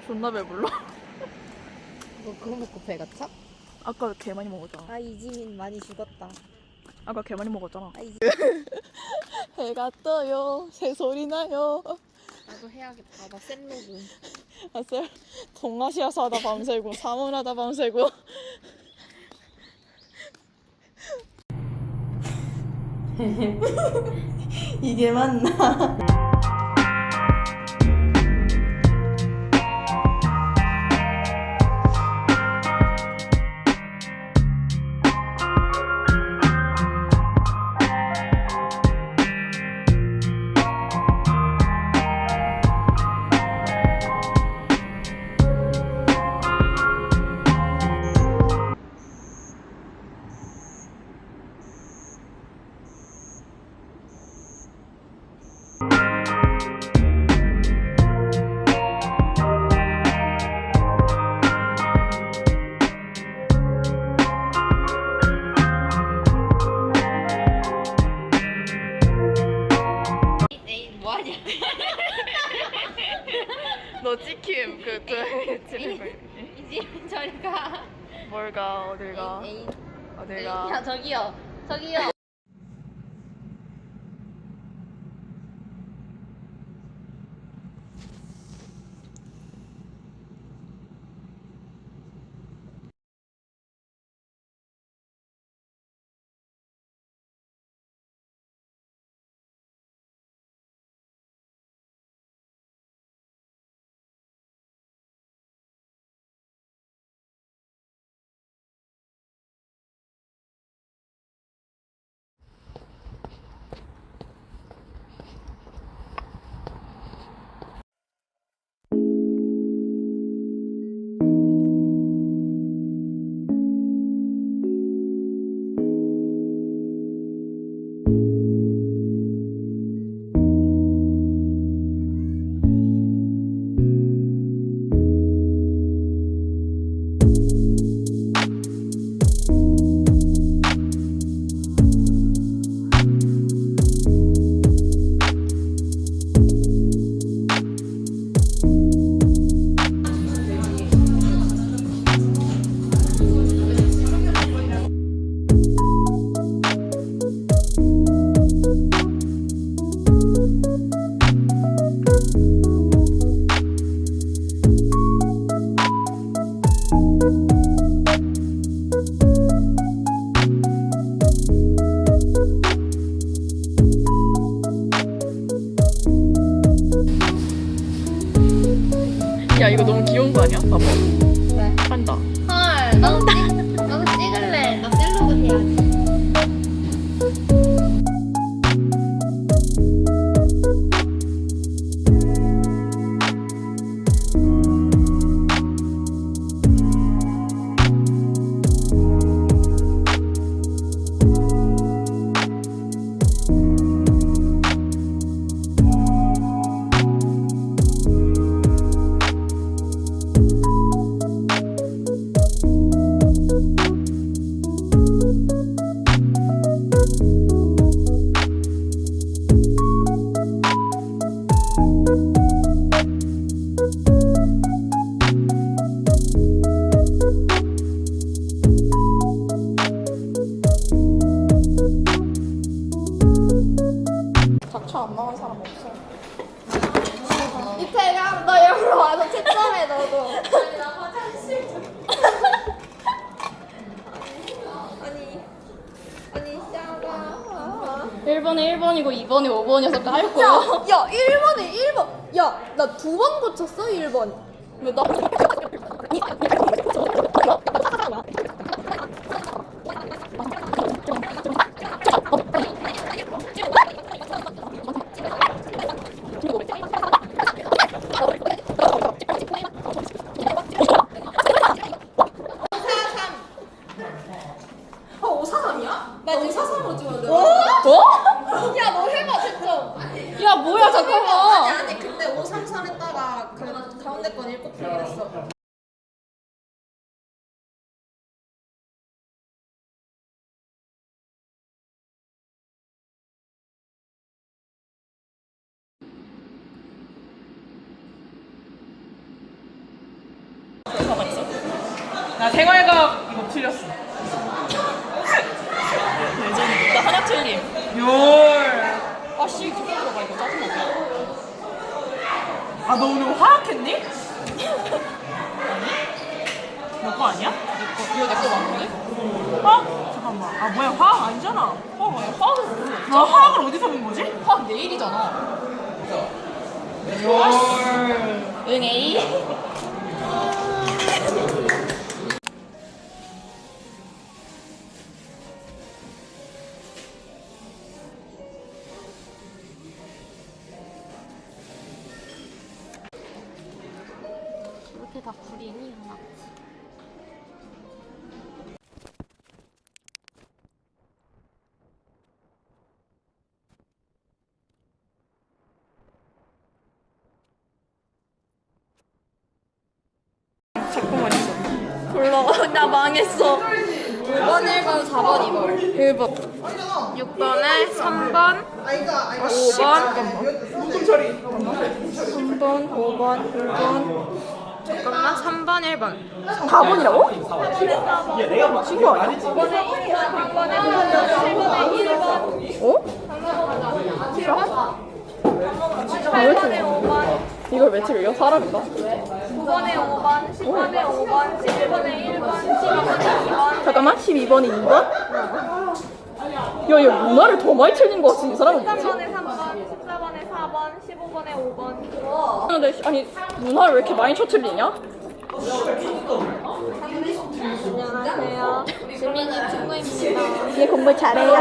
존나 배불러. 너 그거 먹고 배가 차? 아까 개 많이 먹었잖아. 아 이지민 많이 죽었다. 아까 개 많이 먹었잖아. 아 이지 해가 떠요. 새소리 나요. 나도 해야겠다. 나 셀로그. 아슬 동아시아서 하다 밤새고 사문하다 밤새고. 이게 맞나? 에이 뭐하냐? 너 찍힘 이지민 저리 가. 뭘 가? 어딜 가? 에이 어딜 야 가? 저기요 저기요. 야 이거 너무 귀여운 거 아니야? 봐봐. 왜? 한다. 헐 나도 찍을래. 나 셀로그 해야지. 자차 안 나온 사람 없어. 이태강 너 여기로 와서 채점해 너도. 나 화장실 좀. 아니 샤가. 1번에 1번이고 2번에 5번이어서 깔고. 야 1번에 1번. 야 나 두 번 고쳤어 1번. 왜 나? 나 543으로 찍었는데. 어? 야 너 해봐 채점. 야 뭐야 잠깐만. 아니 그때 533 했다가 그 가운데 건 7개 했어. 가만 있어. 나 생활과학 이거 틀렸어. 레전드. 나 하나 틀림. 열. 아씨 두개 들어가 이거 짜증나. 아, 너 오늘 화학했니? 너 거 아니야? 이거 내 거 맞는데? 화학? 잠깐만. 아, 뭐야, 화학 아니잖아. 화학 아니야? 화학을 모르겠어. 나 화학을 어디서 본 거지? 화학 내일이잖아. 열. 응 에이. 이렇게 다 구리니 하나. 잠깐만 있어. 몰라. 나 망했어. 5번, 1번, 4번, 2번. 1번. 6번에 3번, 5번, 3번, 5번, 6번. 잠깐만, 3번, 1번. 4번이라고? 친구 아니야? 5번에 1번, 3번에 4번, 7번에 1번. 어? 7번? 왜 이렇게 5번. 이걸 왜 틀려? 사람인가? 9번에 5번, 10번에 5번, 11번에 1번, 12번에 2번. 잠깐만, 12번이 2번? 야, 얘 문화를 더 많이 틀린 것 같은 이 사람은 뭐지? 13번에 3번, 14번에 4번, 15번에 5번. 근데 아니 문화를 왜 이렇게 많이 쳐틀리냐? 안녕하세요. 주민이 친구입니다. 얘 공부 잘해요.